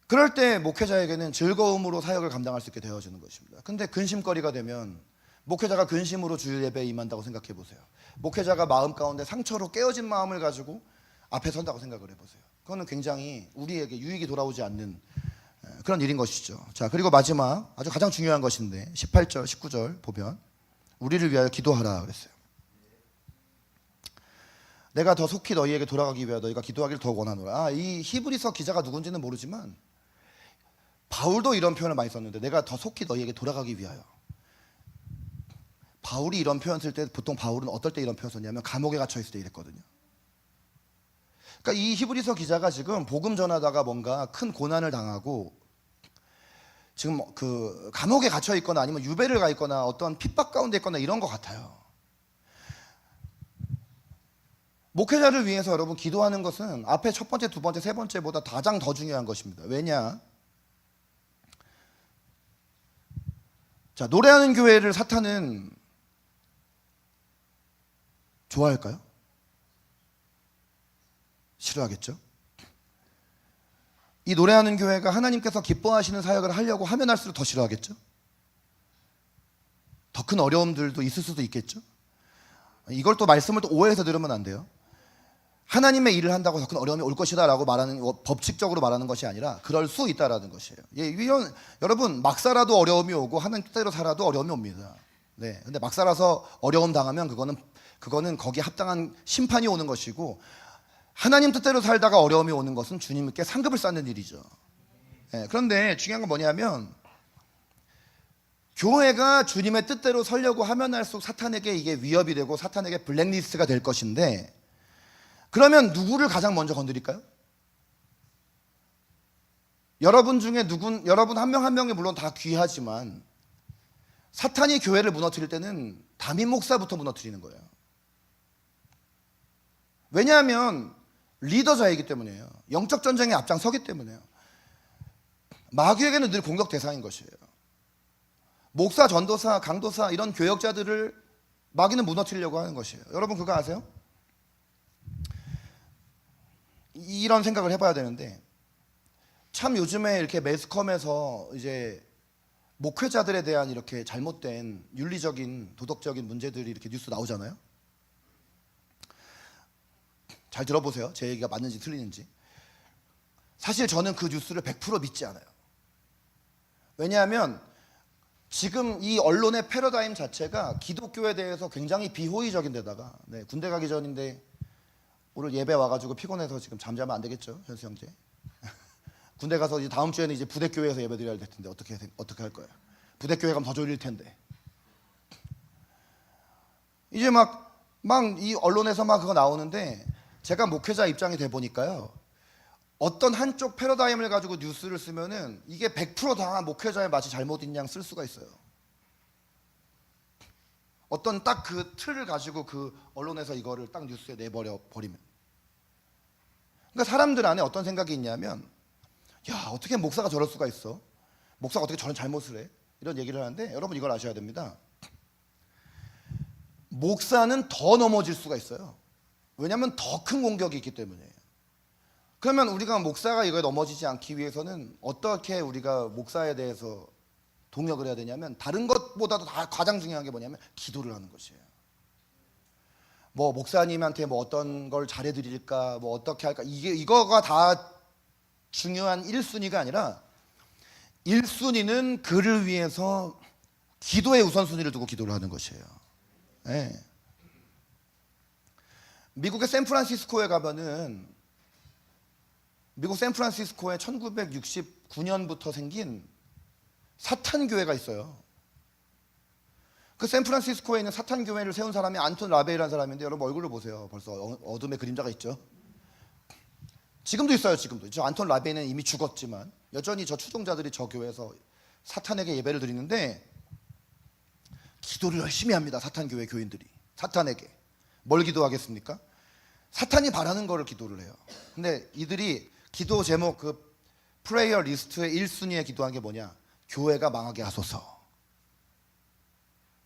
S1: 그럴 때 목회자에게는 즐거움으로 사역을 감당할 수 있게 되어지는 것입니다. 근데 근심거리가 되면 목회자가 근심으로 주일 예배에 임한다고 생각해 보세요. 목회자가 마음 가운데 상처로 깨어진 마음을 가지고 앞에 선다고 생각을 해보세요. 그거는 굉장히 우리에게 유익이 돌아오지 않는 그런 일인 것이죠. 자, 그리고 마지막 아주 가장 중요한 것인데 18절, 19절 보면 우리를 위하여 기도하라 그랬어요. 내가 더 속히 너희에게 돌아가기 위하여 너희가 기도하기를 더 원하노라. 이 히브리서 기자가 누군지는 모르지만 바울도 이런 표현을 많이 썼는데 내가 더 속히 너희에게 돌아가기 위하여. 바울이 이런 표현 쓸 때 보통 바울은 어떨 때 이런 표현 썼냐면 감옥에 갇혀 있을 때 이랬거든요. 그러니까 이 히브리서 기자가 지금 복음 전하다가 뭔가 큰 고난을 당하고 지금 그 감옥에 갇혀 있거나 아니면 유배를 가 있거나 어떤 핍박 가운데 있거나 이런 것 같아요. 목회자를 위해서 여러분 기도하는 것은 앞에 첫 번째, 두 번째, 세 번째보다 가장 더 중요한 것입니다. 왜냐? 자, 노래하는 교회를 사탄은 좋아할까요? 싫어하겠죠? 이 노래하는 교회가 하나님께서 기뻐하시는 사역을 하려고 하면 할수록 더 싫어하겠죠? 더 큰 어려움들도 있을 수도 있겠죠? 이걸 또 말씀을 또 오해해서 들으면 안 돼요. 하나님의 일을 한다고 더 큰 어려움이 올 것이다 라고 말하는, 법칙적으로 말하는 것이 아니라 그럴 수 있다라는 것이에요. 여러분 막 살아도 어려움이 오고 하나님 뜻대로 살아도 어려움이 옵니다. 네, 근데 막 살아서 어려움 당하면 그거는 거기에 합당한 심판이 오는 것이고 하나님 뜻대로 살다가 어려움이 오는 것은 주님께 상급을 쌓는 일이죠. 네, 그런데 중요한 건 뭐냐면 교회가 주님의 뜻대로 서려고 하면 할수록 사탄에게 이게 위협이 되고 사탄에게 블랙리스트가 될 것인데 그러면 누구를 가장 먼저 건드릴까요? 여러분 중에 여러분 한 명 한 명이 물론 다 귀하지만 사탄이 교회를 무너뜨릴 때는 담임 목사부터 무너뜨리는 거예요. 왜냐하면 리더자이기 때문이에요. 영적 전쟁에 앞장서기 때문이에요. 마귀에게는 늘 공격 대상인 것이에요. 목사, 전도사, 강도사 이런 교역자들을 마귀는 무너뜨리려고 하는 것이에요. 여러분 그거 아세요? 이런 생각을 해봐야 되는데 참 요즘에 이렇게 매스컴에서 이제 목회자들에 대한 이렇게 잘못된 윤리적인 도덕적인 문제들이 이렇게 뉴스 나오잖아요. 잘 들어보세요. 제 얘기가 맞는지 틀리는지. 사실 저는 그 뉴스를 100% 믿지 않아요. 왜냐하면 지금 이 언론의 패러다임 자체가 기독교에 대해서 굉장히 비호의적인 데다가 군대 가기 전인데 오늘 예배 와가지고 피곤해서 지금 잠자면 안 되겠죠, 현수 형제. 군대 가서 이제 다음 주에는 이제 부대교회에서 예배 드려야 될 텐데 어떻게 할 거예요? 부대교회 가면 더 졸릴 텐데. 이제 막 이 언론에서 막 그거 나오는데 제가 목회자 입장이 돼 보니까요. 어떤 한쪽 패러다임을 가지고 뉴스를 쓰면은 이게 100%다 목회자의 마치 잘못인 양 쓸 수가 있어요. 어떤 딱 그 틀을 가지고 그 언론에서 이거를 딱 뉴스에 내버려 버리면. 그러니까 사람들 안에 어떤 생각이 있냐면, 야 어떻게 목사가 저럴 수가 있어? 목사가 어떻게 저런 잘못을 해? 이런 얘기를 하는데 여러분 이걸 아셔야 됩니다. 목사는 더 넘어질 수가 있어요. 왜냐하면 더 큰 공격이 있기 때문이에요. 그러면 우리가 목사가 이거에 넘어지지 않기 위해서는 어떻게 우리가 목사에 대해서 동역을 해야 되냐면 다른 것보다도 다 가장 중요한 게 뭐냐면 기도를 하는 것이에요. 뭐 목사님한테 뭐 어떤 걸 잘해 드릴까, 뭐 어떻게 할까, 이거가 다 중요한 1순위가 아니라 1순위는 그를 위해서 기도의 우선순위를 두고 기도를 하는 것이에요. 네. 미국의 샌프란시스코에 가면은 미국 샌프란시스코에 1969년부터 생긴 사탄교회가 있어요. 그 샌프란시스코에 있는 사탄교회를 세운 사람이 안톤 라벨이라는 사람인데 여러분 얼굴을 보세요. 벌써 어둠의 그림자가 있죠. 지금도 있어요. 지금도. 저 안톤 라벨은 이미 죽었지만 여전히 저 추종자들이 저 교회에서 사탄에게 예배를 드리는데 기도를 열심히 합니다. 사탄교회 교인들이. 사탄에게. 뭘 기도하겠습니까? 사탄이 바라는 거를 기도를 해요. 근데 이들이 기도 제목 그 프레이어 리스트의 1순위에 기도한 게 뭐냐? 교회가 망하게 하소서.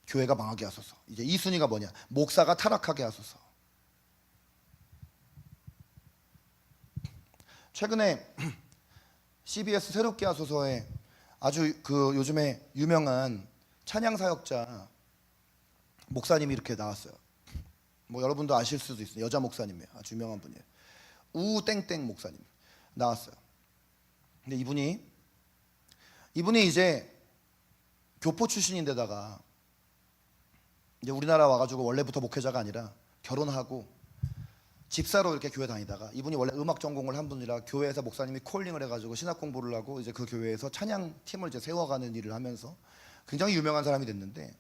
S1: 교회가 망하게 하소서. 이제 2순위가 뭐냐? 목사가 타락하게 하소서. 최근에 CBS 새롭게 하소서에 아주 그 요즘에 유명한 찬양 사역자 목사님이 이렇게 나왔어요. 뭐 여러분도 아실 수도 있어요. 여자 목사님이에요. 아주 유명한 분이에요. 우땡땡 목사님 나왔어요. 근데 이분이 이제 교포 출신인데다가 이제 우리나라 와가지고 원래부터 목회자가 아니라 결혼하고 집사로 이렇게 교회 다니다가 이분이 원래 음악 전공을 한 분이라 교회에서 목사님이 콜링을 해가지고 신학 공부를 하고 이제 그 교회에서 찬양 팀을 이제 세워가는 일을 하면서 굉장히 유명한 사람이 됐는데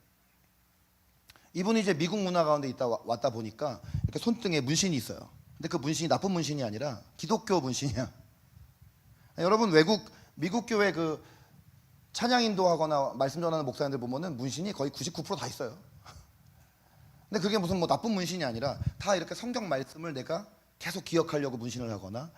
S1: 이분이 이제 미국 문화 가운데 왔다 보니까 이렇게 손등에 문신이 있어요. 근데 그 문신이 나쁜 문신이 아니라 기독교 문신이야. 여러분 미국 교회 그 찬양 인도하거나 말씀 전하는 목사님들 보면은 문신이 거의 99%다 있어요. 근데 그게 무슨 뭐 나쁜 문신이 아니라 다 이렇게 성경 말씀을 내가 계속 기억하려고 문신을 하거나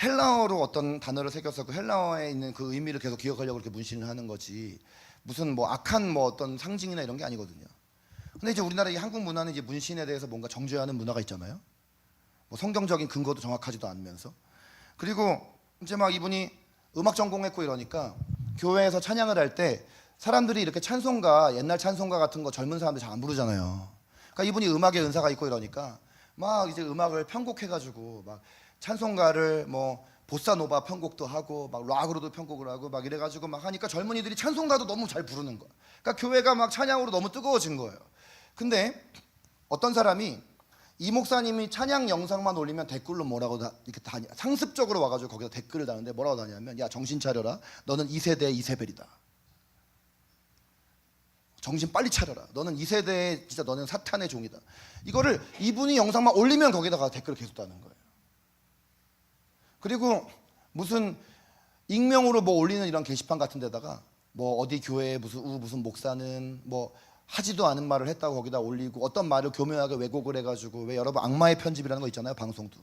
S1: 헬라어로 어떤 단어를 새겨서 그 헬라어에 있는 그 의미를 계속 기억하려고 이렇게 문신을 하는 거지 무슨 뭐 악한 뭐 어떤 상징이나 이런 게 아니거든요. 근데 이제 우리나라 이 한국 문화는 이제 문신에 대해서 뭔가 정죄하는 문화가 있잖아요. 뭐 성경적인 근거도 정확하지도 않으면서. 그리고 이제 막 이분이 음악 전공했고 이러니까 교회에서 찬양을 할 때 사람들이 이렇게 찬송가, 옛날 찬송가 같은 거 젊은 사람들 잘 안 부르잖아요. 그러니까 이분이 음악에 은사가 있고 이러니까 막 이제 음악을 편곡해가지고 막 찬송가를 뭐 보사노바 편곡도 하고 막 락으로도 편곡을 하고 막 이래가지고 막 하니까 젊은이들이 찬송가도 너무 잘 부르는 거야. 그러니까 교회가 막 찬양으로 너무 뜨거워진 거예요. 근데 어떤 사람이 이 목사님이 찬양 영상만 올리면 댓글로 뭐라고 이렇게 상습적으로 와가지고 거기다 댓글을 다는데 뭐라고 다냐면 야 정신 차려라. 너는 2세대의 이세벨이다. 정신 빨리 차려라. 너는 2세대의 진짜 너는 사탄의 종이다. 이거를 이분이 영상만 올리면 거기다가 댓글을 계속 다는 거예요. 그리고 무슨 익명으로 뭐 올리는 이런 게시판 같은 데다가 뭐 어디 교회에 무슨 목사는 뭐 하지도 않은 말을 했다고 거기다 올리고 어떤 말을 교묘하게 왜곡을 해가지고 왜 여러분 악마의 편집이라는 거 있잖아요. 방송도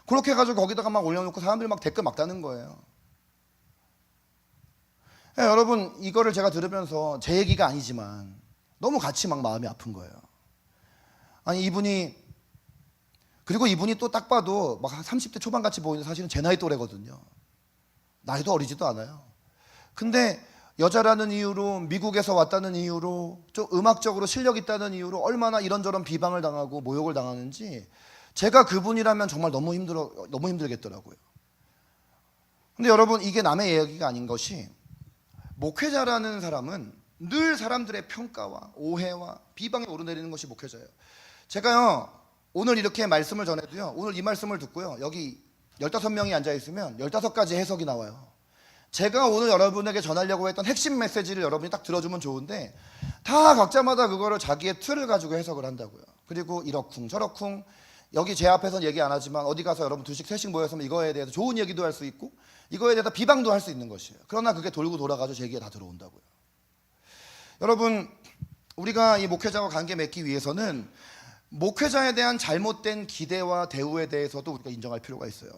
S1: 그렇게 해가지고 거기다가 막 올려놓고 사람들이 막 댓글 막 다는 거예요. 여러분 이거를 제가 들으면서 제 얘기가 아니지만 너무 같이 막 마음이 아픈 거예요. 아니 이분이, 그리고 이분이 또 딱 봐도 막 30대 초반 같이 보이는데 사실은 제 나이 또래거든요. 나이도 어리지도 않아요. 근데 여자라는 이유로, 미국에서 왔다는 이유로, 좀 음악적으로 실력 있다는 이유로 얼마나 이런저런 비방을 당하고 모욕을 당하는지 제가 그분이라면 정말 너무 힘들겠더라고요. 근데 여러분 이게 남의 이야기가 아닌 것이, 목회자라는 사람은 늘 사람들의 평가와 오해와 비방에 오르내리는 것이 목회자예요. 제가요 오늘 이렇게 말씀을 전해도요, 오늘 이 말씀을 듣고요 여기 15명이 앉아있으면 15가지 해석이 나와요. 제가 오늘 여러분에게 전하려고 했던 핵심 메시지를 여러분이 딱 들어주면 좋은데 다 각자마다 그거를 자기의 틀을 가지고 해석을 한다고요. 그리고 이러쿵 저러쿵, 여기 제 앞에서는 얘기 안 하지만 어디 가서 여러분 2씩 3씩 모였으면 이거에 대해서 좋은 얘기도 할 수 있고 이거에 대해서 비방도 할 수 있는 것이에요. 그러나 그게 돌고 돌아가지고 제 귀에 다 들어온다고요. 여러분 우리가 이 목회자와 관계 맺기 위해서는 목회자에 대한 잘못된 기대와 대우에 대해서도 우리가 인정할 필요가 있어요.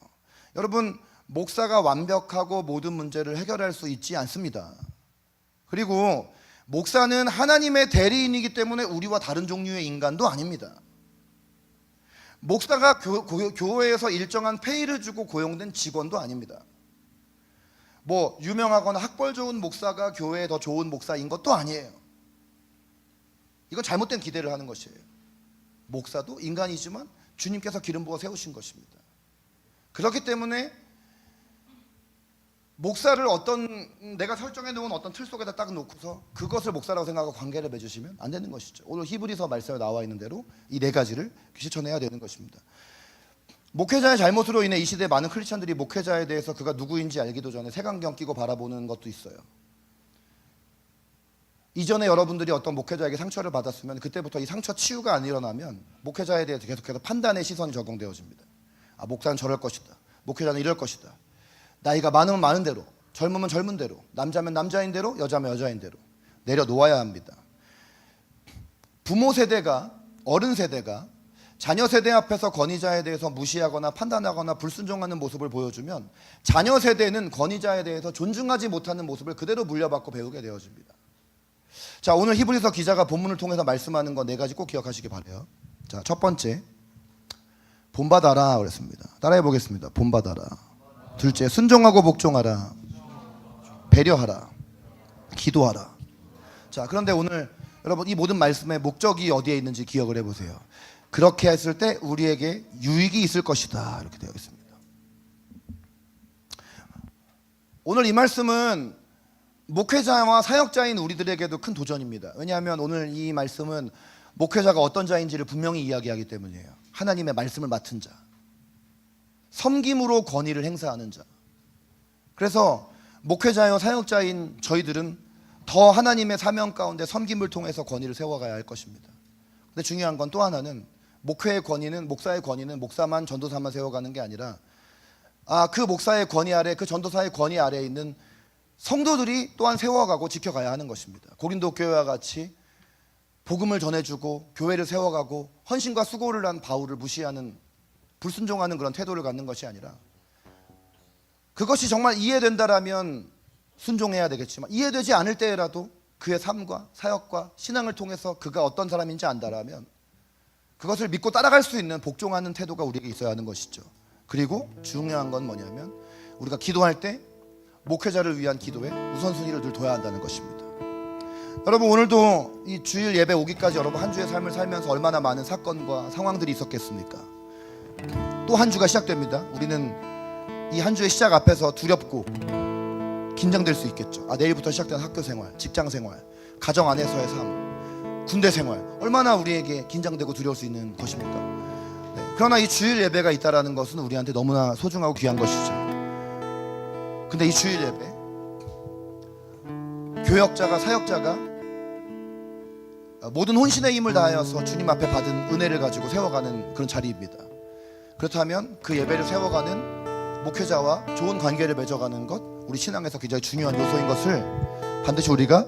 S1: 여러분 목사가 완벽하고 모든 문제를 해결할 수 있지 않습니다. 그리고 목사는 하나님의 대리인이기 때문에 우리와 다른 종류의 인간도 아닙니다. 목사가 교회에서 일정한 페이를 주고 고용된 직원도 아닙니다. 뭐 유명하거나 학벌 좋은 목사가 교회에 더 좋은 목사인 것도 아니에요. 이건 잘못된 기대를 하는 것이에요. 목사도 인간이지만 주님께서 기름 부어 세우신 것입니다. 그렇기 때문에 목사를 내가 설정해 놓은 어떤 틀 속에다 딱 놓고서 그것을 목사라고 생각하고 관계를 맺으시면 안 되는 것이죠. 오늘 히브리서 말씀에 나와 있는 대로 이 4가지를 실천해야 되는 것입니다. 목회자의 잘못으로 인해 이 시대의 많은 크리스찬들이 목회자에 대해서 그가 누구인지 알기도 전에 색안경 끼고 바라보는 것도 있어요. 이전에 여러분들이 어떤 목회자에게 상처를 받았으면 그때부터 이 상처 치유가 안 일어나면 목회자에 대해서 계속해서 판단의 시선이 적용되어집니다. 아, 목사는 저럴 것이다, 목회자는 이럴 것이다, 나이가 많으면 많은 대로, 젊으면 젊은 대로, 남자면 남자인 대로, 여자면 여자인 대로 내려놓아야 합니다. 부모 세대가, 어른 세대가 자녀 세대 앞에서 권위자에 대해서 무시하거나 판단하거나 불순종하는 모습을 보여주면 자녀 세대는 권위자에 대해서 존중하지 못하는 모습을 그대로 물려받고 배우게 되어집니다. 자, 오늘 히브리서 기자가 본문을 통해서 말씀하는 거 4가지 꼭 기억하시기 바라요. 자, 첫 번째, 본받아라 그랬습니다. 따라해 보겠습니다. 본받아라. 둘째, 순종하고 복종하라. 배려하라. 기도하라. 자, 그런데 오늘 여러분 이 모든 말씀의 목적이 어디에 있는지 기억을 해보세요. 그렇게 했을 때 우리에게 유익이 있을 것이다, 이렇게 되어 있습니다. 오늘 이 말씀은 목회자와 사역자인 우리들에게도 큰 도전입니다. 왜냐하면 오늘 이 말씀은 목회자가 어떤 자인지를 분명히 이야기하기 때문이에요. 하나님의 말씀을 맡은 자, 섬김으로 권위를 행사하는 자. 그래서 목회자여 사역자인 저희들은 더 하나님의 사명 가운데 섬김을 통해서 권위를 세워가야 할 것입니다. 근데 중요한 건 또 하나는, 목회의 권위는, 목사의 권위는 목사만 전도사만 세워가는 게 아니라 그 목사의 권위 아래, 그 전도사의 권위 아래에 있는 성도들이 또한 세워가고 지켜가야 하는 것입니다. 고린도 교회와 같이 복음을 전해주고 교회를 세워가고 헌신과 수고를 한 바울을 무시하는, 불순종하는 그런 태도를 갖는 것이 아니라, 그것이 정말 이해된다라면 순종해야 되겠지만 이해되지 않을 때라도 그의 삶과 사역과 신앙을 통해서 그가 어떤 사람인지 안다라면 그것을 믿고 따라갈 수 있는 복종하는 태도가 우리에게 있어야 하는 것이죠. 그리고 중요한 건 뭐냐면 우리가 기도할 때 목회자를 위한 기도에 우선순위를 늘 둬야 한다는 것입니다. 여러분 오늘도 이 주일 예배 오기까지 여러분 한 주의 삶을 살면서 얼마나 많은 사건과 상황들이 있었겠습니까? 또 한 주가 시작됩니다. 우리는 이 한 주의 시작 앞에서 두렵고 긴장될 수 있겠죠. 내일부터 시작되는 학교 생활, 직장 생활, 가정 안에서의 삶, 군대 생활, 얼마나 우리에게 긴장되고 두려울 수 있는 것입니까? 네. 그러나 이 주일 예배가 있다라는 것은 우리한테 너무나 소중하고 귀한 것이죠. 근데 이 주일 예배, 교역자가, 사역자가 모든 혼신의 힘을 다하여서 주님 앞에 받은 은혜를 가지고 세워가는 그런 자리입니다. 그렇다면 그 예배를 세워가는 목회자와 좋은 관계를 맺어가는 것, 우리 신앙에서 굉장히 중요한 요소인 것을 반드시 우리가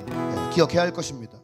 S1: 기억해야 할 것입니다.